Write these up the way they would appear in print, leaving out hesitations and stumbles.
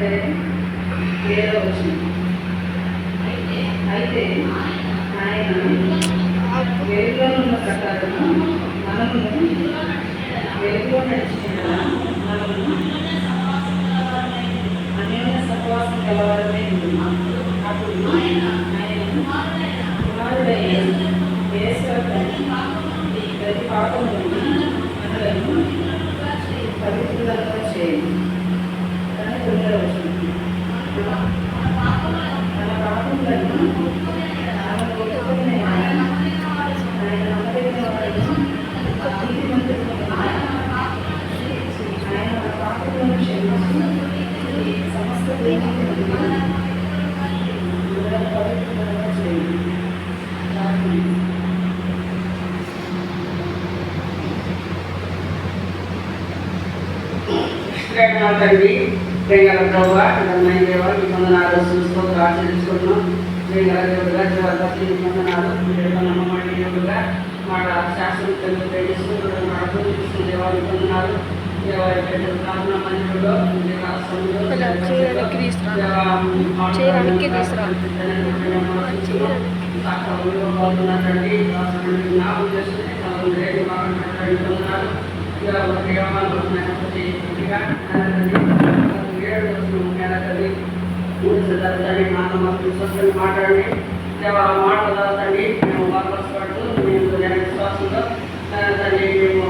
అంటే 7వ వచనం. అయితే ఆయన వెలుగులో ఉన్న ప్రకారము మనము వెలుగులో నడిచిన మనము అన్యోన్య సహవాసం కలవాలనే అప్పుడు ఆయన కుమారుడైన యేసు ప్రతి పాపం నుండి మనలను పవిత్రులుగా చేయండి అని 9వ వచనం. మన పాపములను తండ్రి ప్రేంగల ప్రభు ఘనమైన దేవ ఈ వందనాలు స్తోత్రాలు ఆచరించుకున్నాం. ప్రేంగల దేవుడుగా దేవతకి వందనాలు నమ్మకమైన దేవుడుగా మాట శాస్త్రం ప్రేమిస్తున్నాడు చూపిస్తున్న దేవానికి వందనాలు. దేవాలయ ప్రార్థన మందిరంలో పాల్గొన్నారండి. జ్ఞాపకం చేసుకుని వందనాలు. మాట్లాడండి దేవా మాట్లాడాలి. మేము బాధపడుతూ మేము విశ్వాసంలో తండ్రి మేము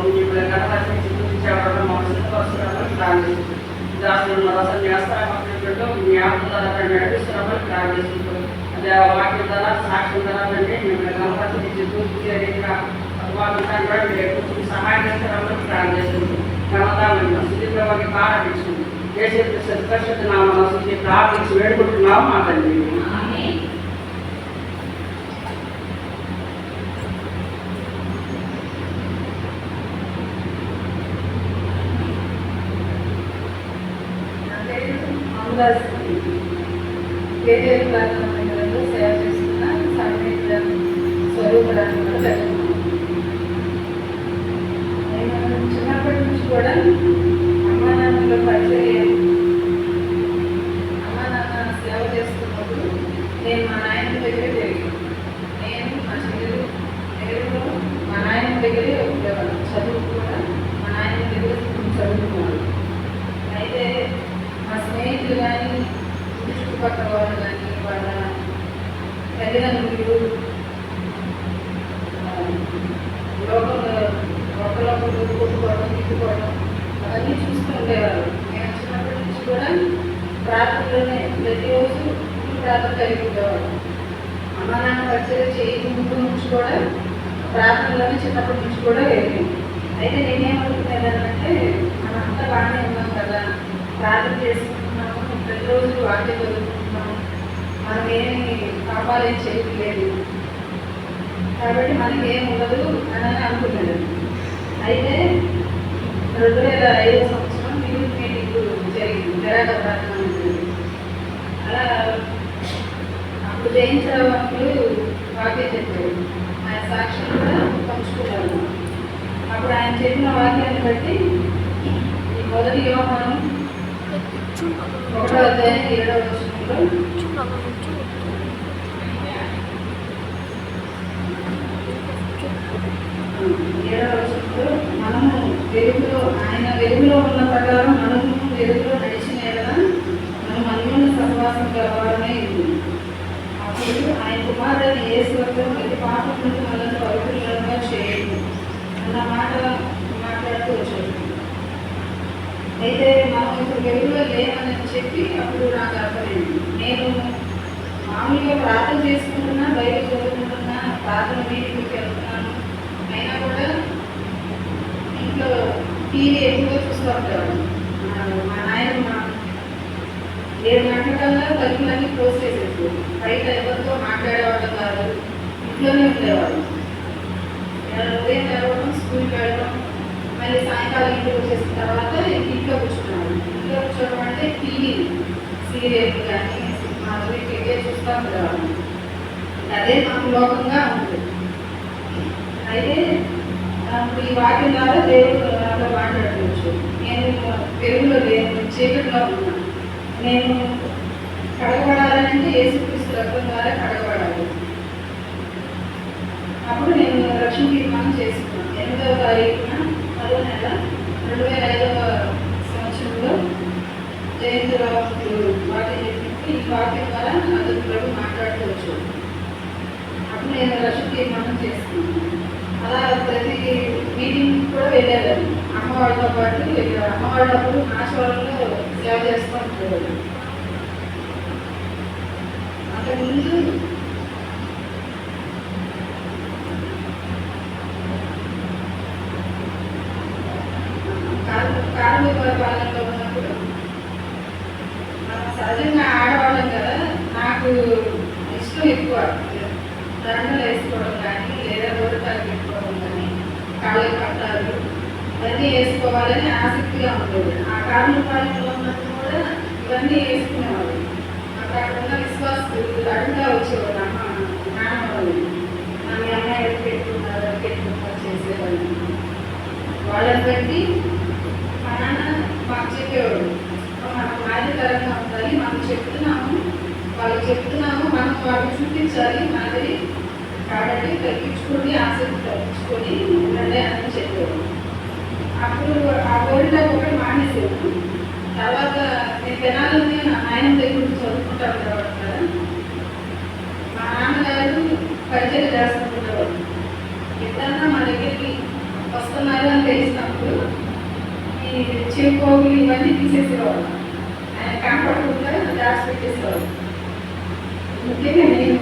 కనపరిచి చూపించేవాళ్ళం మా సిద్ధపరుస్తున్నామని ప్రార్థిస్తున్నాం. దాని రసం చేస్తారో మీ ఆత్మ నడిపిస్తున్నామని ప్రార్థిస్తున్నాం. అదే వాక్యం ద్వారా సాక్ష్యం ద్వారా తండ్రి మేము కనపరిచి చూపించే సహాయం చేస్తారని ప్రార్థిస్తుంది. ఘనతాన్ని సుదీర్ఘವಾಗಿ ప్రారంభించుకుంది. దేశ పరిషత్ నామం శుద్ధి ప్రార్థించి వేడుకుంటున్నాము మా తండ్రి. సేవ చేస్తున్న సంగీత స్వరూపులను నేను చిన్నప్పటి నుంచి కూడా అమ్మా నాన్నలో పరిచయం అమ్మా నాన్న సేవ చేస్తున్నప్పుడు నేను మా నాయన దగ్గరే జరిగాను. నేను మా చెల్లెలు నేరుగా మా నాయన దగ్గరే ఉండేవాళ్ళం. చదువు కూడా మా నాయన దగ్గర చదువుకున్నాను. అయితే మా స్నేహితులు కానీ చుట్టుపక్కల వాళ్ళు కానీ వాళ్ళ తల్లిదండ్రులు లోకంలో ఒకరికొకరు కొట్టుకోవడం తిట్టుకోవడం అవన్నీ చూస్తూ ఉండేవారు. నేను చిన్నప్పటి నుంచి కూడా ప్రార్థనలోనే ప్రతిరోజు ప్రార్థన కలిగి ఉండేవాడు. అమ్మ నాన్న పరిచయం చేయకుండా నుంచి కూడా ప్రార్థనలోనే చిన్నప్పటి నుంచి కూడా వెళ్ళాను. అయితే నేనేమనుకునేదానంటే మనంతా బాగానే ఉన్నాం కదా, ప్రార్థన చేసుకుంటున్నాము, ప్రతిరోజు వాక్యం చదువుకుంటున్నాము, మనం ఏమి పాపాలేం చేయట్లేదు కాబట్టి మనకి ఏం ఉండదు అని అనుకున్నాను. అయితే 2005వ సంవత్సరం యూత్ మీటింగ్ జరిగింది. తెరాక ప్రార్థన అలా అప్పుడు జయించడానికి వాక్యం చెప్పారు. ఆయన సాక్ష్యం కూడా పంచుకున్నారు. అప్పుడు ఆయన చెప్పిన వాక్యాన్ని బట్టి ఈ మొదటి యోహాను 1వ అధ్యాయం 7వ వచనంలో 7వ వచనంలో మనము వెలుగులో ఆయన వెలుగులో ఉన్న ప్రకారం మనము వెలుగులో నడిచిన ఎడల మనం అన్యోన్య సహవాసం కలవాలనే ఉంది. అప్పుడు ఆయన కుమారుడైన యేసు ప్రతి పాపం నుండి మనల్ని పవిత్రులుగా చేయండి అన్న మాట మాట్లాడుతూ వచ్చాడు. అయితే మనం ఇప్పుడు వెలుగులో లేమని చెప్పి అప్పుడు నాకు అర్థమైంది. నేను మామూలుగా ప్రార్థన చేసుకుంటున్నా, బైబిల్ చదువుకుంటున్నా, ప్రార్థన మీటింగ్కి వెళ్తున్నాను, అయినా కూడా ఇంట్లో టీవీ ఎక్కువగా చూస్తూ ఉంటాడు. మా నాయన 7 గంటలకల్లా తలుపులన్నీ క్లోజ్ చేసేసి బయట ఎవరితో మాట్లాడేవాళ్ళం కాదు, ఇంట్లోనే ఉండేవాళ్ళు. ఉదయం చదవడం, స్కూల్కి వెళ్ళడం, మళ్ళీ సాయంకాలం ఇంటికి వచ్చేసిన తర్వాత ఇంట్లో కూర్చున్నాను. ఇంట్లో కూర్చోవడం అంటే టీవీ సీరియల్ కానీ సినిమాలు ఇవే చూస్తూ ఉండేవాళ్ళు. అదే మాకు లోకంగా ఉంటుంది. అయితే ఈ వాక్యం ద్వారా దేవుడు నాతో మాట్లాడవచ్చు. నేను వెలుగులో లేను, చీకటిలో ఉన్నాను. నేను కడగబడాలంటే యేసుక్రీస్తు రక్తం ద్వారా కడగబడాలి. అప్పుడు నేను రక్షణ తీర్మానం చేసుకున్నాను. 8వ తారీఖున 10వ నెల 2005వ సంవత్సరంలో జయంతిరావు వాక్యం చెప్పింది. ఈ వాక్యం ద్వారా నాతో ప్రభు మాట్లాడుతూ వచ్చాడు. అప్పుడు నేను రక్షణ తీర్మానం చేసుకున్నాను. అలా ప్రతి మీటింగ్ కూడా వెళ్ళేదాన్ని. అమ్మవాళ్ళతో పాటు అమ్మవాళ్ళు అప్పుడు ఆశ్వాలంలో సేవ చేస్తూ ఉంటారు. అంతకుముందు కార్మిక పాలనలో ఉన్నప్పుడు మనం సహజంగా ఆడవాళ్ళం కదా, నాకు ఇష్టం ఎక్కువ దండలు వేసుకోవడం కానీ లేదా గోడతాలు పెట్టుకోవడం కానీ కాళ్ళ పట్టాలు ఇవన్నీ వేసుకోవాలని ఆసక్తిగా ఉండేది. ఆ కార్మిక పాలనలో ఉన్నప్పుడు కూడా ఇవన్నీ వేసుకునేవాళ్ళు. అక్కడ ఉన్న విశ్వాసులు అడుగుగా వచ్చేవాళ్ళు. నాన్న వాళ్ళు మీ అమ్మాయి పెట్టుకున్నారు చేసేవాళ్ళు. వాళ్ళని బట్టి మా నాన్న మాకు చెప్పేవాడు, మనం మాదిరికరంగా ఉండాలి, మనం చెప్తున్నాము వాళ్ళకి చెప్తున్నాము, మనం వాళ్ళకి చూపించాలి మాదిరి కాబట్టి తగ్గించుకొని ఆసక్తి తగ్గించుకొని ఉండండి అని చెప్పేవాడు. అప్పుడు ఆ గోల్డ్లో ఒకటి మానేసేవాడు. తర్వాత నేను తెనాలని నా నాయన దగ్గర నుంచి చదువుకుంటాను కదా, మా నాన్నగారు పరిచయం చేస్తుండేవాడు. ఎప్పుడన్నా మా దగ్గరికి వస్తున్నారు అని తెలిసినప్పుడు ఈ చెప్పుకోగులు ఇవన్నీ తీసేసేవాడు. ఆయన కనపడకుండా దాచి పెట్టేసేవాడు. ముఖ్యంగా నేను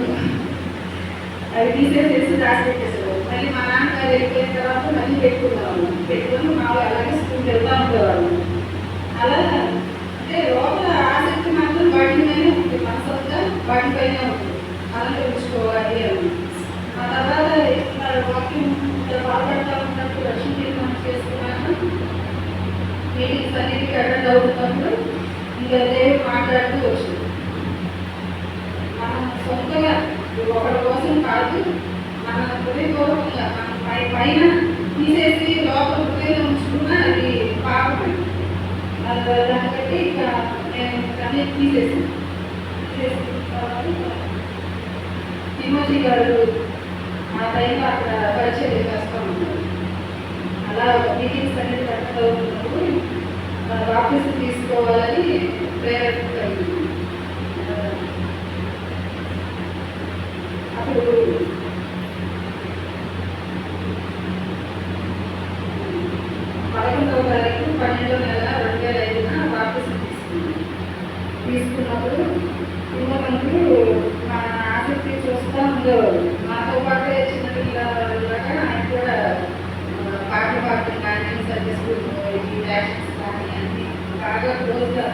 అవి తీసేసేసి దాచి పెట్టేసేవాడు. మళ్ళీ మా నాన్నగారు వెళ్ళిపోయిన తర్వాత మళ్ళీ పెట్టుకునేవాళ్ళు. పెట్టుకుని మా అలాగే స్కూల్కి వెళ్తూ ఉండేవాళ్ళు. అలా అంటే లోపల ఆసక్తి మాత్రం వాటి మీదనే ఉంటుంది, మనసంతా వాటిపైనే ఉంటుంది. అలంకరించుకోవాలి అని. ఆ తర్వాత వాక్యం పాల్పడతా ఉన్నప్పుడు రక్షణ తీర్మానం చేసుకున్నాను. మీటింగ్స్ అన్నిటికీ అటెండ్ అవుతున్నప్పుడు ఇంకా దేవుడు మాట్లాడుతూ వచ్చింది. మనం సొంతగా ఒకరి కోసం కాదు, మన హృదయపూర్వకంగా మనం పైన తీసేసి లోపల హృదయం ఉంచుకున్నా అది పాపమే. దాన్ని బట్టి ఇక నేను అన్నీ తీసేసిన తిమోతి గారు ఆ టైంలో అక్కడ పరిచయం చేస్తూ ఉంటారు. అలా మీటింగ్స్ అనేది కరెక్ట్ అవుతున్నప్పుడు బాప్టిజం తీసుకోవాలని ప్రేరణ కలిగింది. అప్పుడు 11వ తారీఖు 12వ నెల 2005న బాప్టిజం తీసుకున్నప్పుడు తిమోతికి మా ఆసక్తి చూస్తూ ఉండేవాడు. మాతో పాటే చిన్నపిల్లలాగా ఆయన కూడా పాటలు పాడటం కానీ సండే స్కూల్ యాక్షన్స్ కానీ అన్ని బాగా క్లోజ్గా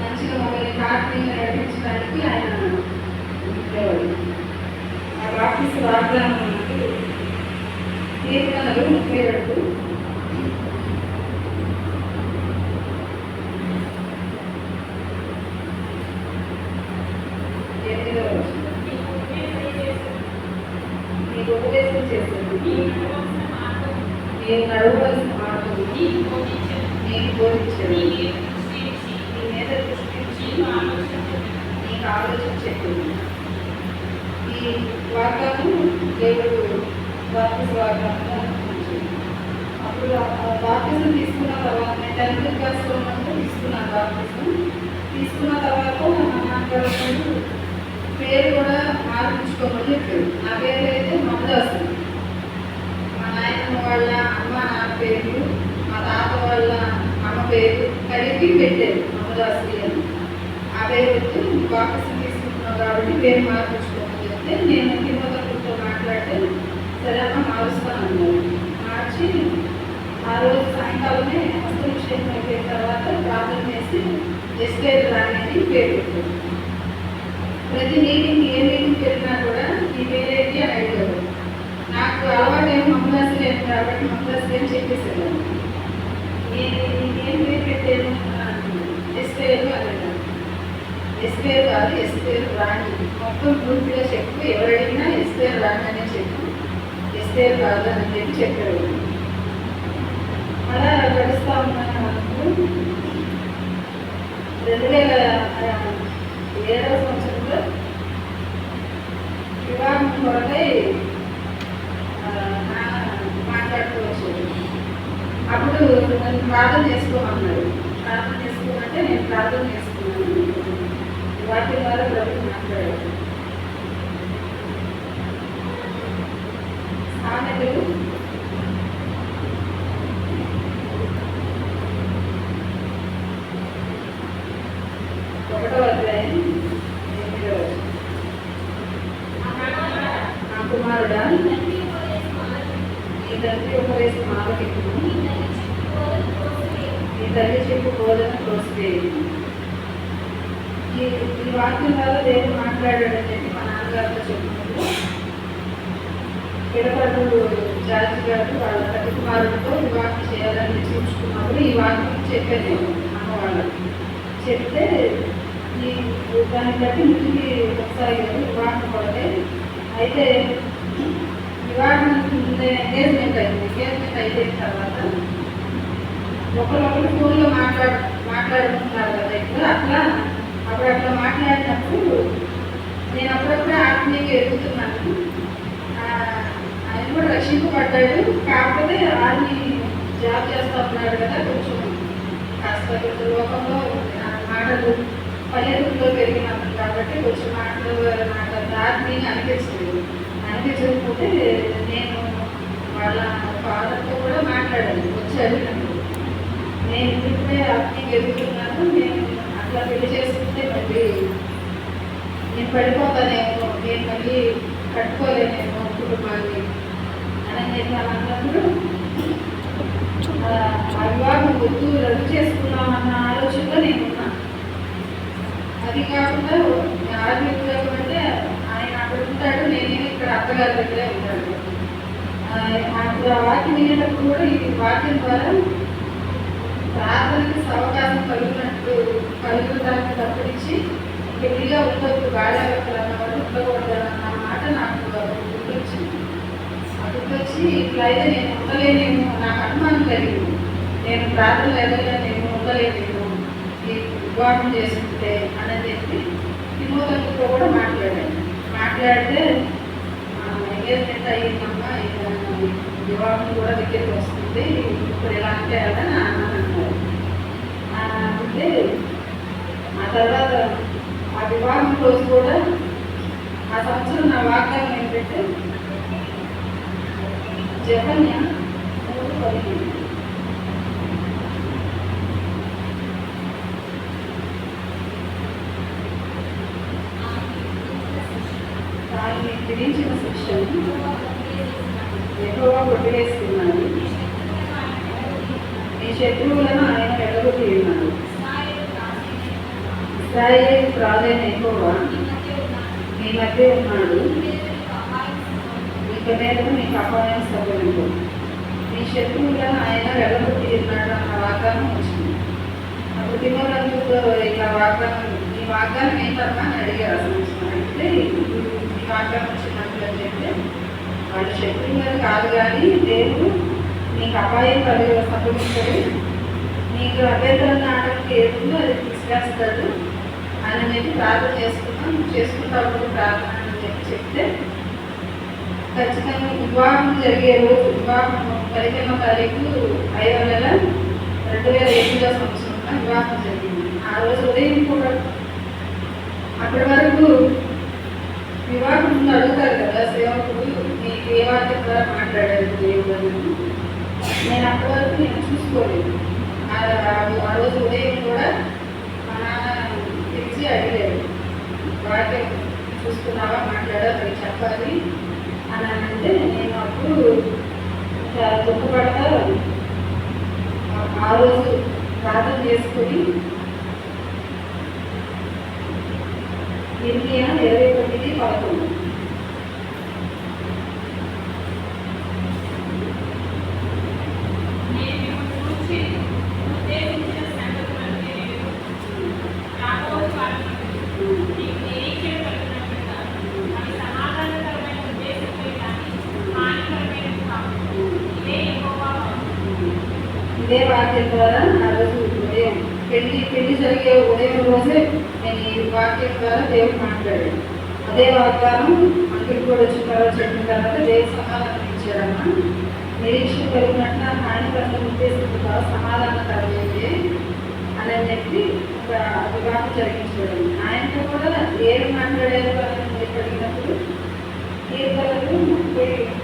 మంచిగా మమ్మల్ని కార్తీని నడిపించడానికి ఆయన ఉండేవాడు. ఆ బాప్టిస్ట్ వాగ్దానం కీర్తనలు 32 నీకు ఉపదేశం చేస్తుంది, నేను నడవలసిన మార్గం నేను బోధించాను, నీ మీద దృష్టించి నీకు ఆలోచన చెప్పింది. ఈ వాగ్దానం దేవుడు బాప్టిస్ట్ వాగ్దానం. అప్పుడు బాప్టిజం తీసుకున్న తర్వాత నేను 10th క్లాస్లో ఉన్నప్పుడు తీసుకున్నాను. బాప్టిజం తీసుకున్న తర్వాత మా నాన్నగారు పేరు కూడా మార్పించుకోమని చెప్పారు. నా పేరు అయితే మమదాసు. మా నాయనమ్మ వాళ్ళ అమ్మ నా పేరు, మా తాత వాళ్ళ అమ్మ పేరు కలిపి పెట్టారు మమదాసు అని. ఆ పేరు వచ్చి బాప్టిజం తీసుకుంటున్నావు కాబట్టి పేరు మార్పించుకోమని చెప్తే నేను తిమ్మతో మాట్లాడితే సరే అమ్మ మారుస్తాను అన్నారు. మార్చి ఆ రోజు సాయంకాలమే హస్తనిక్షేపం అయిపోయిన తర్వాత ప్రార్థన చేసి ఎస్కేర్ రాణి పేరు పెట్టారు. ప్రతి మీటింగ్ ఏ మీటింగ్ వెళ్ళినా కూడా ఈ పేరేంటి అని అడిగారు. నాకు అలవాటేమో మమదాసు లేదు కాబట్టి మమదాసు అని చెప్పేసాను. నేను ఏం పేరు పెట్టాను ఎస్కేర్ అడిగాను. ఎస్కేర్ కాదు, ఎస్కేర్ రాణి. మొత్తం పూర్తిగా చెప్పు, ఎవరు అడిగినా ఎస్కేర్ రాణి అనే చెప్పు, ఎస్కేర్ కాదు అని చెప్పి చెప్పారు. అలా గడుస్తూ ఉన్నాను. మనకు 2007వ సంవత్సరంలో వివాహం కొరకై మాట్లాడుతూ వచ్చాడు. అప్పుడు నన్ను ప్రార్థన చేసుకోమన్నాడు. ప్రార్థన చేసుకోమంటే నేను ప్రార్థన చేసుకున్నాను. వాటి ద్వారా ప్రభు మాట్లాడాడు. సామెతలు 1వ అధ్యాయం 8వ వచనం. నా కుమారుడా, నీ తండ్రి ఉపదేశం ఆలకించుము, నీ తల్లి చెప్పు బోధన త్రోసివేయు. ఈ వాక్యం ద్వారా దేవుడు మాట్లాడాడని చెప్పి మా నాన్నగారితో చెప్పినప్పుడు పిడపడు జార్జి గారు వాళ్ళ పెద్ద కుమారుడితో వివాహం చేయాలని నిశ్చయించుకున్నప్పుడు ఈ వాక్యం చెప్పాను నేను అమ్మ వాళ్ళకి. చెప్తే దాన్ని బట్టి ముందుకి కొనసాగారు. వివాహం కొరకే అయితే వివాహం ఎంగేజ్మెంట్ అయింది. ఎంగేజ్మెంట్ అయిపోయిన తర్వాత ఒకరొకరు ఫోన్లో మాట్లాడుకుంటున్నారు కదా ఇప్పుడు. అట్లా మాట్లాడినప్పుడు నేను అప్పుడప్పుడే ఆత్మీయంగా ఎదుగుతున్నాను. ఆయన కూడా రక్షింపబడ్డాడు. కాకపోతే ఆర్మీ జాబ్ చేస్తూ ఉన్నాడు కదా, కొంచెం కాస్త లోకంలో మాటలు పల్లెటూరులో పెరిగినాను కాబట్టి కొంచెం నాకు ఆత్మీయంగా అనిపించకపోతే నేను వాళ్ళ ఫాదర్తో కూడా మాట్లాడాను. వచ్చాడు నేను ఇప్పుడే ఆత్మీయంగా ఎదుగుతున్నాను, నేను అట్లా పెళ్లి చేసుకుంటే మళ్ళీ నేను పడిపోతానేమో, నేను మళ్ళీ కట్టుకోలేనేమో కుటుంబాన్ని అని నేను అన్నప్పుడు ఆ వివాహం వద్దు, రద్దు చేసుకున్నామన్న ఆలోచనలో నేను ఉన్నాను. అది కాకుండా ఆర్మీ ఉద్యోగం అంటే ఆయన అక్కడ ఉంటాడు, నేనేమి ఇక్కడ అత్తగారి దగ్గరే ఉంటాడు. అప్పుడు ఆ వాక్యం వినేటప్పుడు కూడా ఈ వాక్యం ద్వారా ప్రార్థనకి అవకాశం కలుగుతానికి తప్పించి పెళ్లిగా ఉండొద్దు, బాధ్యతలు అన్నవాళ్ళు ఉండకూడదు అన్న మాట నాకు గుర్తొచ్చింది. గుర్తొచ్చి ఇట్లా అయితే నేను ఉండలేనేమో, నాకు అనుమానం కలిగింది. నేను ప్రార్థనలు ఎదగా నేను ఉండలేనేమో ఈ వివాహం చేసుకుంటే అని చెప్పి తిమోతితో కూడా మాట్లాడితే ఎంగేజ్మెంట్ అయ్యిందమ్మా, వివాహం కూడా దగ్గరికి వస్తుంది, ఇప్పుడు ఎలా అంటే అని అన్నారు. అంటే ఆ తర్వాత ఆ వివాహం రోజు కూడా ఆ సంవత్సరం నా వాగ్దానం ఏంటంటే జెఫన్యా 3:15 దాన్ని విధించిన శిక్షను యెహోవా కొట్టివేస్తున్నాడు, నీ శత్రువులను ఆయన వెళ్ళగొట్టి ఉన్నాడు. ఇశ్రాయేలు రాజైన యెహోవా మీ మధ్య ఉన్నాడు, ఇక మీద మీకు అపాయం సభ్యులు, మీ శత్రువులను ఆయన వెళ్ళగొట్టి ఉన్నాడు అన్న వాగ్దానం వచ్చింది. అప్పుడు తిమోతితో ఇలా ఈ వాగ్దానం ఏంటమ్మా అని అడిగారు. అడిగితే ఈ వాగ్దానం వచ్చినట్లు అని చెప్తే వాళ్ళు శత్రువులను కాదు కానీ దేవుడు నీకు అపాయం సంభవించడు, నీకు అభ్యంతరం ఆటకి ఏదో అది తీసుకొస్తాడు అని చెప్పి ప్రార్థన చేసుకుంటావు ప్రార్థన అని చెప్తే ఖచ్చితంగా వివాహం జరిగే రోజు, వివాహం 15వ తారీఖు 5వ నెల 2008వ సంవత్సరంలో వివాహం జరిగింది. ఆ రోజు ఉదయం కూడా అప్పటి వరకు వివాహం ముందు అడుగుతారు కదా సేవకుడు, మీకు ఏ వాక్యం ద్వారా మాట్లాడారు దేవుడు అని. నేను అప్పటి వరకు నేను చూసుకోలేదు. ఆ రోజు ఉదయం కూడా మా నాన్న పిలిచి అడిగాడు, వాక్యం చూసుకున్నావా, మాట్లాడా, మరి చెప్పాలి అని అంటే నేను అప్పుడు చాలా దుఃఖపడతా ఆ రోజు ప్రార్థన చేసుకొని ఇర్మియా 29:11 ఇదే వాక్యం ద్వారా ఆ రోజు ఉదయం పెళ్లి జరిగే ఉదయం రోజే నేను ఈ వాక్యం ద్వారా దేవుడు మాట్లాడాడు. అదే వాగ్దానం అంకుల్ కూడా వచ్చిన తర్వాత చెప్పిన తర్వాత దేవుడు సమాధానం ఇచ్చారమ్మా. నిరీక్షణ కలిగినట్టు ఆయన పట్ల ఉద్దేశించిన ద్వారా సమాధానం కలిగేది అని చెప్పి ఒక వివాహం జరిగించాడు. ఆయనతో కూడా ఏడు మాట్లాడారు అని అడిగినప్పుడు కీర్తనలు 30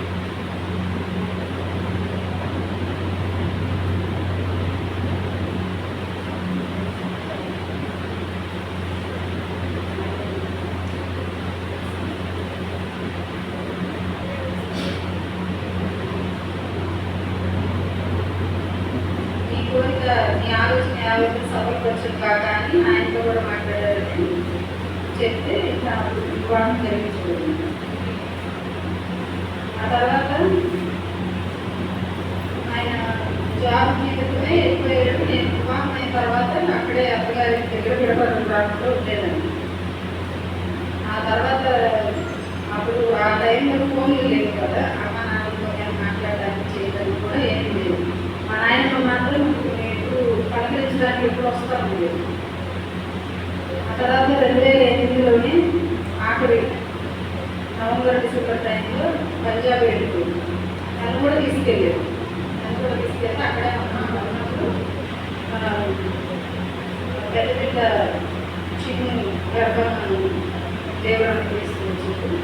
నీ ఆలోచన యావత్తు సఫలపరచు కాక అని ఆయనతో కూడా మాట్లాడారని చెప్తే ఇంకా వివాహం జరిగించుకోండి. ఆ తర్వాత ఆయన జాబ్ నిమిత్తమే వెళ్ళిపోయాడు. నేను వివాహం అయిన తర్వాత అక్కడే అత్తగారి దగ్గర విడపడంలో ఉండేదాన్ని. ఆ తర్వాత అప్పుడు ఆ టైంలో ఫోన్లు లేవు కదా, అమ్మ నాన్నతో నేను మాట్లాడడానికి చేయడానికి కూడా ఏమీ లేదు. మా నాయనతో మాత్రం ఎప్పుడు పలకరించడానికి ఎప్పుడు వస్తాను లేదు. ఆ తర్వాత 2008లోనే ఆఖరి నవంబర్ డిసెంబర్ టైంలో పంజాబ్ వెళ్ళిపోయింది. నన్ను కూడా తీసుకెళ్ళారు. అక్కడే ఉన్నప్పుడు పెద్ద పెద్ద చిన్న గర్భం దేవుడు తీసుకొచ్చింది.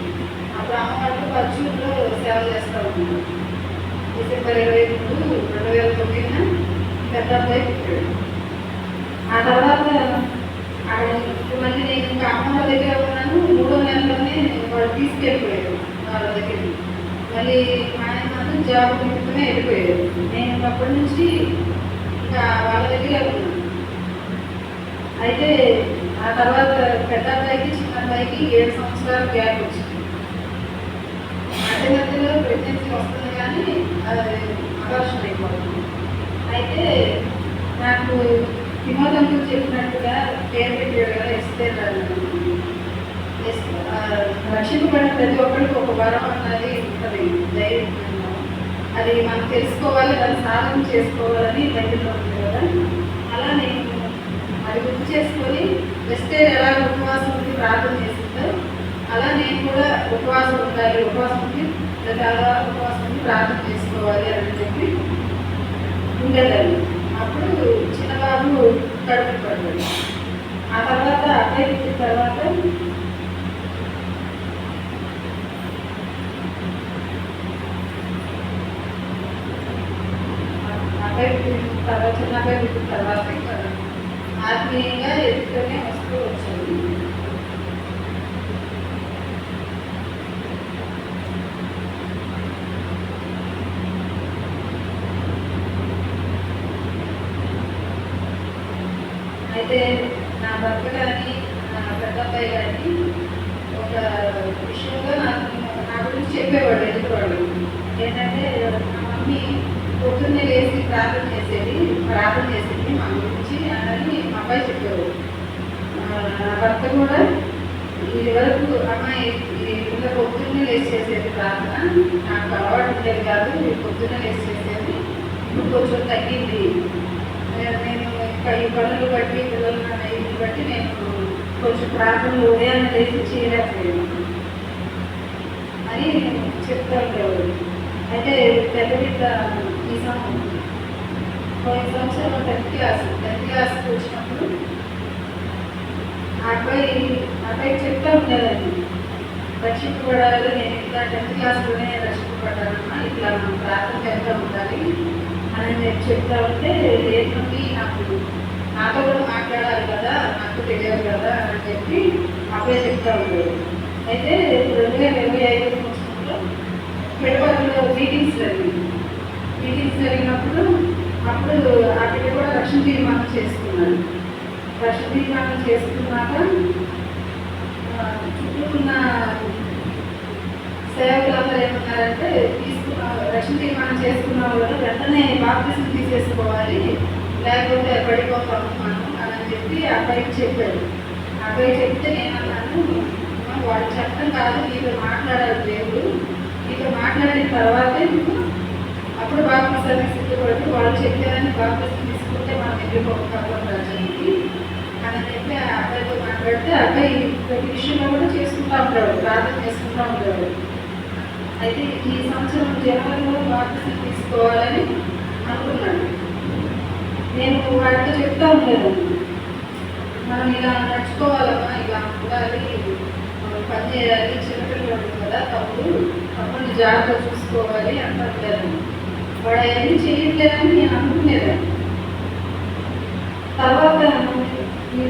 అప్పుడు అమ్మవారికి పచ్చూరులో సేవ చేస్తూ ఉన్నాను. డిసెంబర్ 23, 2009 పెద్ద అబ్బాయి పుట్టాడు. ఆ తర్వాత మళ్ళీ నేను ఇంకా అమ్మ దగ్గర ఉన్నాను. 3వ నెలలోనే వాళ్ళు తీసుకెళ్ళిపోయారు వాళ్ళ దగ్గరికి. మళ్ళీ మా ఆయన మాత్రం జాబ్ నిమిత్తమే వెళ్ళిపోయారు. నేను అప్పటి నుంచి ఇంకా వాళ్ళ దగ్గరే ఉన్నాను. అయితే ఆ తర్వాత పెద్ద అబ్బాయికి చిన్న అబ్బాయికి 7 సంవత్సరాల గ్యాప్ వచ్చింది. మధ్య మధ్యలో ప్రెగ్నెన్సీ వస్తుంది కానీ అది అబార్షన్ అయిపోతుంది. అయితే నాకు హిమోదంతులు చెప్పినట్టుగా పేరు పెట్టాడు కదా ఎస్తేర్ రక్షింపబడిన ప్రతి ఒక్కరికి ఒక వరం అన్నది ఉంటుంది, ధైర్యం. అది మనం తెలుసుకోవాలి, దాన్ని సాధన చేసుకోవాలని బైబిల్లో ఉంది కదా. అలా నేను అది గుర్తు చేసుకొని ఎస్తేర్ ఎలా ఉపవాసం ఉండి ప్రార్థన చేసిందో అలా నేను కూడా ఉపవాసం ఉండాలి, ఉపవాసం ఉండి చాలా ఉపవాసం ఉండి ప్రార్థన చేసుకోవాలి అని చెప్పి ఉండేదాన్ని. అప్పుడు చిన్నబాబు కడుపు పడ్డాడు. ఆ తర్వాత అబ్బాయి పుట్టిన తర్వాత చిన్న అబ్బాయి పుట్టిన తర్వాత ఆత్మీయంగా ఎదుగుతూనే వస్తూ వచ్చాడు. అయితే నా భర్త కానీ నా పెద్ద అబ్బాయి కానీ ఒక విషయంలో నా గురించి చెప్పేవాడు, ఎదుగువాడు. ఏంటంటే మా మమ్మీ పొద్దున్నే లేచి ప్రార్థన చేసేది మా గురించి అని మా అబ్బాయి చెప్పేవాడు. నా భర్త కూడా ఇది వరకు అమ్మాయి ఇలా పొద్దున్నే లేచి చేసేది ప్రార్థన, నాకు అలవాటు ఉండేది కాదు, పొద్దున్నే లేచి చేసేది, ఇప్పుడు కొంచెం తగ్గింది. నేను ఇంకా ఈ పనులు బట్టి పిల్లలు ఇది బట్టి నేను కొంచెం ప్రార్థనలు ఉదయాన్నే లేచి చేయలేకపోయాను అని చెప్తా ఉండేవాడు. అయితే పెద్ద బిడ్డ ఈ పోయిన సంవత్సరం 10th క్లాస్కి వచ్చినప్పుడు అబ్బాయి చెప్తా ఉండేదాన్ని, రక్షింపబడాలి, నేను ఇట్లా 10th క్లాస్లోనే రక్షింపబడ్డానమ్మా, ఇట్లా మనం ప్రార్థన చేస్తూ ఉండాలి అని నేను చెప్తా ఉంటే, లేదండి నాతో కూడా మాట్లాడాలి కదా, నాకు తెలియదు కదా అని చెప్పి అబ్బాయి చెప్తా ఉండేది. అయితే 2025 సంవత్సరంలో పెడపల్లిలో మీటింగ్స్ జరిగినప్పుడు అప్పుడు ఆ బిడ్డ కూడా రక్షణ తీర్మానం చేసుకున్నాడు. రక్షణ తీర్మానం చేసుకున్నాక చుట్టూ ఉన్న సేవకులందరూ ఏమన్నారంటే, రక్షణ తీర్మానం చేసుకున్న వాళ్ళు వెంటనే బాప్తిజం తీసేసుకోవాలి, లేకపోతే పడిపోతాము మనం అని చెప్పి అబ్బాయికి చెప్పాడు. అబ్బాయి చెప్తే నేను అన్నాను, వాళ్ళు చెప్పడం కాదు, నీతో మాట్లాడాలి దేవుడు, నీతో మాట్లాడిన తర్వాతే నువ్వు అప్పుడు బాప్తిజానికి సిద్ధపడి వాళ్ళు చెప్పారని బాప్తిజం తీసుకుంటే మనం వెళ్ళిపోతాం రాజ్యానికి అబ్బాయి ప్రతి విషయంలో కూడా చేసుకుంటూ ఉంటాడు, ప్రార్థన చేసుకుంటూ ఉంటాడు. అయితే ఈ సంవత్సరం జనవరిలో బాప్తిసం తీసుకోవాలని అనుకున్నాడు. నేను వాడితో చెప్తా ఉండేదాన్ని, మనం ఇలా నడుచుకోవాలమ్మా, ఇలా ఉండాలి, పని చేయాలి, చిన్నపిల్లలు ఉంటుంది కదా, తమ్ముడిని జాగ్రత్త చూసుకోవాలి అంటూ ఉండేదాన్ని. వాడు అవన్నీ చేయట్లేదని నేను అనుకునేదాన్ని. తర్వాత ఈ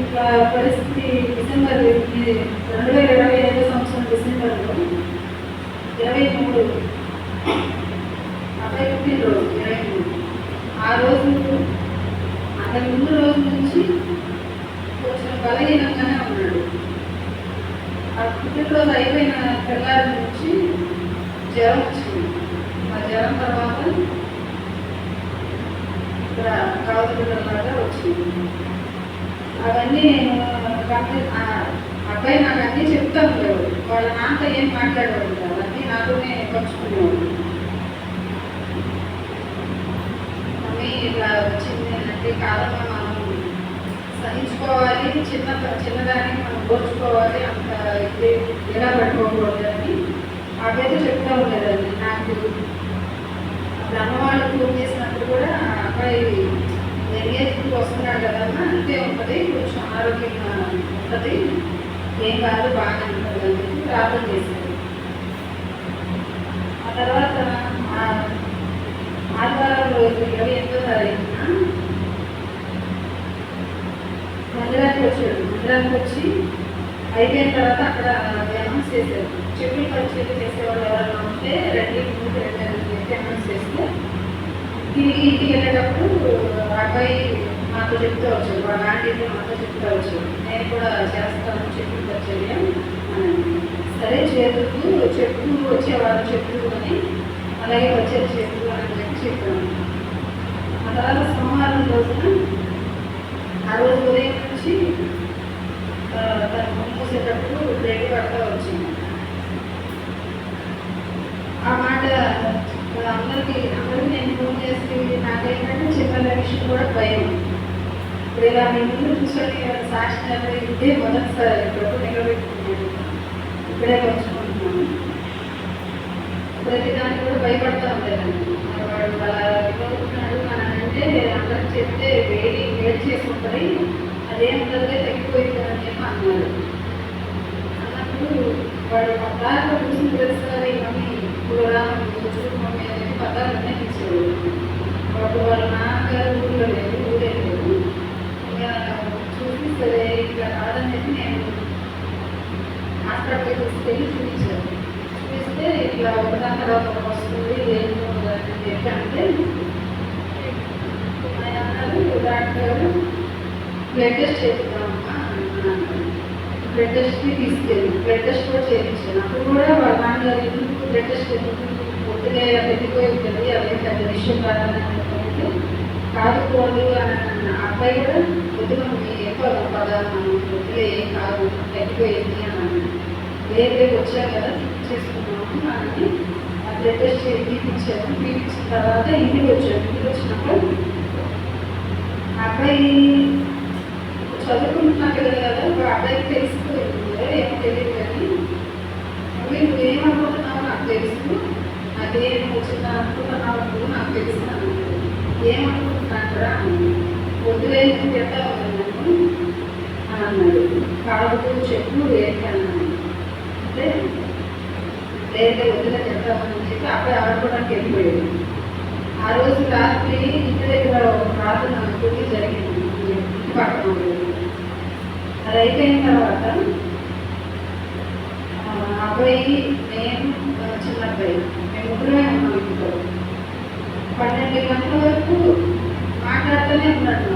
పరిస్థితి డిసెంబర్ 2025 సంవత్సరం డిసెంబర్లో 23 అబ్బాయి పుట్టినరోజు 23. ఆ రోజు అతని ముందు రోజు నుంచి కొంచెం బలహీనంగానే ఉన్నాడు. ఆ పుట్టినరోజు అయిపోయిన తెల్లారి నుంచి జ్వరం వచ్చింది. ఆ జ్వరం తర్వాత ఇక్కడ కావలసినలాగా వచ్చింది. అవన్నీ నేను అబ్బాయి నాకు అన్నీ చెప్తా ఉండేవాడు. వాళ్ళ నాన్నతో ఏం మాట్లాడేవాడు కాదు, అన్నీ నాతోనే పంచుకునేవాడు. మమ్మీ ఇలా వచ్చింది అంటే కాలంలో మనం సహించుకోవాలి, చిన్నదాన్ని మనం ఓర్చుకోవాలి, అంత ఇది ఎలా పట్టుకోకూడదు అని అబ్బాయితో చెప్తా ఉండేదాన్ని. నాకు అప్పుడు అమ్మవాళ్ళు ఫోన్ చేసినప్పుడు కూడా అబ్బాయి ఎంగేజ్కి వస్తున్నాడు కదమ్మా, అంతే ఉంటుంది, కొంచెం ఆరోగ్యంగా ఉంటుంది, ఏం కాదు, బాగానే ఉంటుంది అని చెప్పి ప్రార్థన చేశాడు. ఆ తర్వాత ఆదివారం రోజు 28వ తారీఖున మందిరానికి వచ్చాడు. మందిరానికి వచ్చి అయిపోయిన తర్వాత అక్కడ అనౌన్స్ చేశారు, చెప్పులు పరిచయం చేసేవాళ్ళు ఎవరైనా ఉంటే రండి, ముందుకు రండి అని చెప్పి అనౌన్స్ చేస్తే తిరిగి ఇంటికి వెళ్ళేటప్పుడు అబ్బాయి మాతో చెప్తూ వచ్చాడు, వాళ్ళ ఆంటీతో మాతో చెప్తూ వచ్చాడు, నేను కూడా చేస్తాను చెప్పులు పరిచయం అని. సరే చేతులు చెప్పులు వచ్చేవాళ్ళు చెప్పులు అని, అలాగే వచ్చేది చెప్పులు అని చెప్పి చెప్పాను. ఆ తర్వాత సోమవారం రోజున ఆ రోజు ఉదయం నుంచి తను మూసేటప్పుడు బ్రేక్ పడతా వచ్చింది. ఆ మాట అందరికీ నేను ఫోన్ చేసి నాకేంటంటే చెప్పిన విషయం కూడా భయం. ఇప్పుడు ఇలా మీ ముందు కూర్చొని సాక్షి ఇదే మొదటిసారి ఇప్పుడు నిలబెట్టుకున్నాను, ఇప్పుడే పంచుకుంటున్నాను. ప్రతి దానికి కూడా భయపడతా ఉండేదండి. వాడు అలా ఇవ్వకుంటున్నాడు అని అంటే అందరికి చెప్తే వేడి చేసుకుంటుంది, అదేంటంటే తగ్గిపోయింది అని చెప్పి అన్నారు. అన్నప్పుడు వాడు పదార్థం చూసిన ప్రతిసారి మమ్మీ ఇప్పుడు మమ్మీ అనేది పదార్థమే తీసేవాడు. వాడు వాళ్ళ నాన్నగారు ఊళ్ళో లేదు, ఊరే లేదు. ఇంకా చూసి సరే ఇట్లా కాదని చెప్పి నేను హాస్పిటల్కి తీసుకెళ్ళి చూపించాను. చూపిస్తే ఇట్లా ఒకదాని తర్వాత ఒక వస్తుంది, ఏంటో అని చెప్పి అంటే అన్నారు డాక్టర్ గారు బ్లడ్ టెస్ట్ చేద్దామమ్మా అన్నాను. బ్లడ్ టెస్ట్కి తీసుకెళ్ళి బ్లడ్ టెస్ట్ కూడా చేయించాను. అప్పుడు కూడా వాళ్ళ నాన్నగారు ఎందుకు బ్లడ్ టెస్ట్ పొద్దుగా తగ్గిపోయి ఉంటుంది, అదే పెద్ద విషయం కాదని అంటే కాదుకోదు అని అబ్బాయి కూడా పొద్దుగా ఎక్కువ కదా మనం పొద్దుగా ఏం కాదు తగ్గిపోయింది అని అన్నాను. రేపు వచ్చాను కదా చేసుకున్నాము అని ఆ బ్లడ్ టెస్ట్ తీపించాను. తీపించిన తర్వాత ఇంటికి వచ్చాను. ఇంటికి వచ్చినప్పుడు అబ్బాయి చదువుకుంటున్నా పిల్లలు కదా, ఒక అబ్బాయికి తెలిసిపోయింది, ఏమో తెలియదు కానీ మళ్ళీ నువ్వేమనుకుంటున్నావు నాకు తెలుసు, నాకేం వచ్చిందా అనుకుంటున్నావు నాకు తెలుసు, ఏమనుకుంటున్నారా వద్దులే పెడతా ఉన్నాను అని అన్నాడు. కాదు చెప్పు ఏంటన్నాను అంటే లేదా వద్దులే చెప్తామని చెప్పి అబ్బాయి ఆడుకోవడానికి వెళ్ళిపోయాడు. ఆ రోజు రాత్రి ఇంటి దగ్గర ఒక ప్రార్థన పూజ జరిగింది ఇంటి పక్కన. అది అయిపోయిన తర్వాత అబ్బాయి, నేను, చిన్న అబ్బాయి మేము ముగ్గురమే ఉన్నాం ఇంట్లో. 12 గంటల వరకు మాట్లాడుతూనే ఉన్నాడు.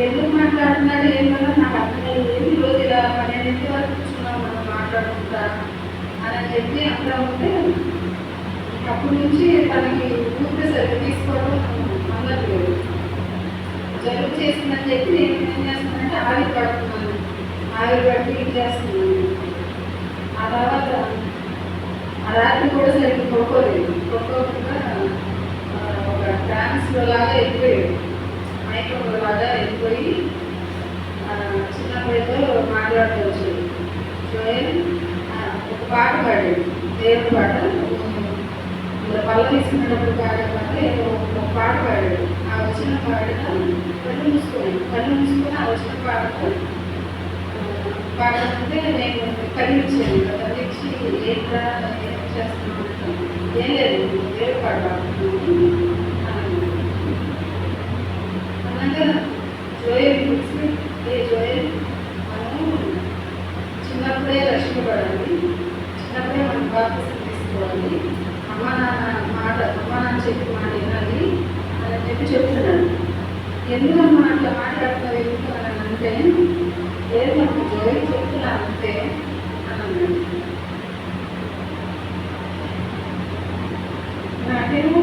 ఎందుకు మాట్లాడుతున్నాడు ఏంటన్నా నాకు అర్థమయ్యేది. రోజు ఇలా 12 వరకు కూర్చున్నాం మనం మాట్లాడుకుంటా అని చెప్పి అంతా ఉంటే అప్పటి నుంచి తనకి ఊపిరి సరిగ్గా తీసుకోవడం అందట్లేదు. జలుబు చేసిందని చెప్పి నేను ఏం చేస్తున్నానంటే ఆవిరి పడుతున్నాను, ఆవిరి పట్టి ఇది చేస్తున్నాను. ఆ తర్వాత ఆ రాత్రి కూడా సరిగ్గా పడుకోలేదు. పడుకోకుండా ఒక ట్రాన్స్లో లాగా వెళ్ళిపోయాడు, మైకంలో లాగా వెళ్ళిపోయి చిన్నప్పుడేదో మాట్లాడుతూ వచ్చేది. జోయల్ ఒక పాట పాడాడు, దేవుడి పాట. ఇలా పల్ల తీసుకునేటప్పుడు పాడే పాట ఏదో ఒక పాట పాడాడు. ఆ వచ్చిన పాటగా కళ్ళు మూసుకొని ఆ వచ్చిన పాటతో పాడుతుంటే నేను కలిగించాను. కలిగించి ఏంట్రా ఏం చేస్తున్నాను అంటే, ఏం లేదు దేవుడి పాట పాడుతున్నాను అన్నాక జోయల్ పిలిచి, జోయల్ మనం చిన్నప్పుడే రక్షింపబడాలి, చిన్నప్పుడే మనం బాప్తిసం తీసుకోవాలి, అమ్మ నాన్న చెప్పి మాట వినాలి అని చెప్తున్నాను. ఎందుకమ్మా అట్లా మాట్లాడుతున్నా వెళ్తున్నాను అంటే, లేదు నాకు జోయల్ చెప్తున్నా అంతే అని అన్నాడు. నాకేమో